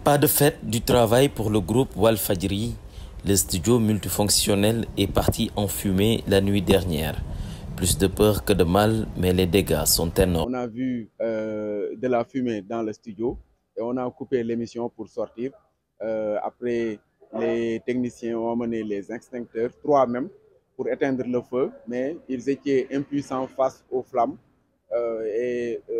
Pas de fête du travail pour le groupe Walfadjri. Le studio multifonctionnel est parti en fumée la nuit dernière. Plus de peur que de mal, mais les dégâts sont énormes. On a vu de la fumée dans le studio et on a coupé l'émission pour sortir. Après, les techniciens ont amené les extincteurs, 3 même, pour éteindre le feu, mais ils étaient impuissants face aux flammes.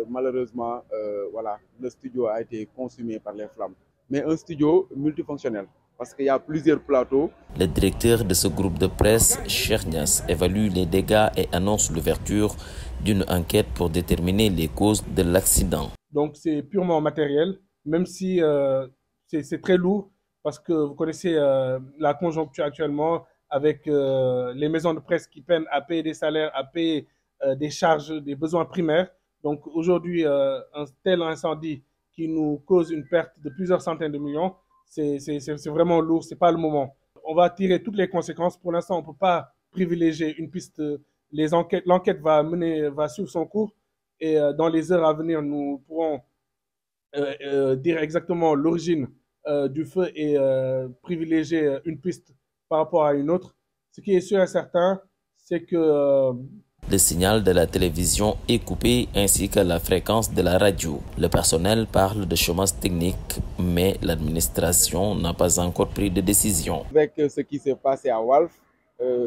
Malheureusement, voilà, le studio a été consumé par les flammes. Mais un studio multifonctionnel, parce qu'il y a plusieurs plateaux. Le directeur de ce groupe de presse, Cheikh Niass, évalue les dégâts et annonce l'ouverture d'une enquête pour déterminer les causes de l'accident. Donc c'est purement matériel, même si c'est très lourd, parce que vous connaissez la conjoncture actuellement avec les maisons de presse qui peinent à payer des salaires, à payer des charges, des besoins primaires. Donc aujourd'hui, un tel incendie qui nous cause une perte de plusieurs centaines de millions, c'est vraiment lourd, c'est pas le moment. On va tirer toutes les conséquences. Pour l'instant, on ne peut pas privilégier une piste. L'enquête va suivre son cours et dans les heures à venir, nous pourrons dire exactement l'origine du feu et privilégier une piste par rapport à une autre. Ce qui est sûr et certain, c'est que le signal de la télévision est coupé ainsi que la fréquence de la radio. Le personnel parle de chômage technique, mais l'administration n'a pas encore pris de décision. Avec ce qui s'est passé à Walf,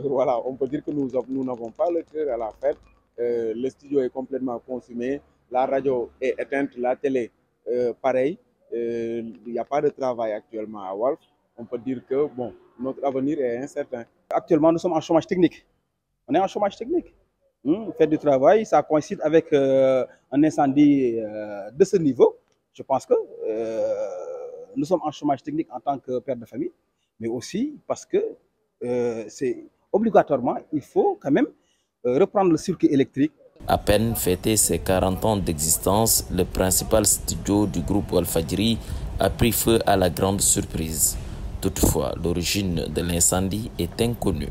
voilà, on peut dire que nous n'avons pas le cœur à la fête. Le studio est complètement consumé, la radio est éteinte, la télé pareil. Il n'y a pas de travail actuellement à Walf. On peut dire que bon, notre avenir est incertain. Actuellement, nous sommes en chômage technique. On est en chômage technique. Faire du travail, ça coïncide avec un incendie de ce niveau. Je pense que nous sommes en chômage technique en tant que père de famille, mais aussi parce que c'est obligatoirement, il faut quand même reprendre le circuit électrique. À peine fêté ses 40 ans d'existence, le principal studio du groupe Walfadjri a pris feu à la grande surprise. Toutefois, l'origine de l'incendie est inconnue.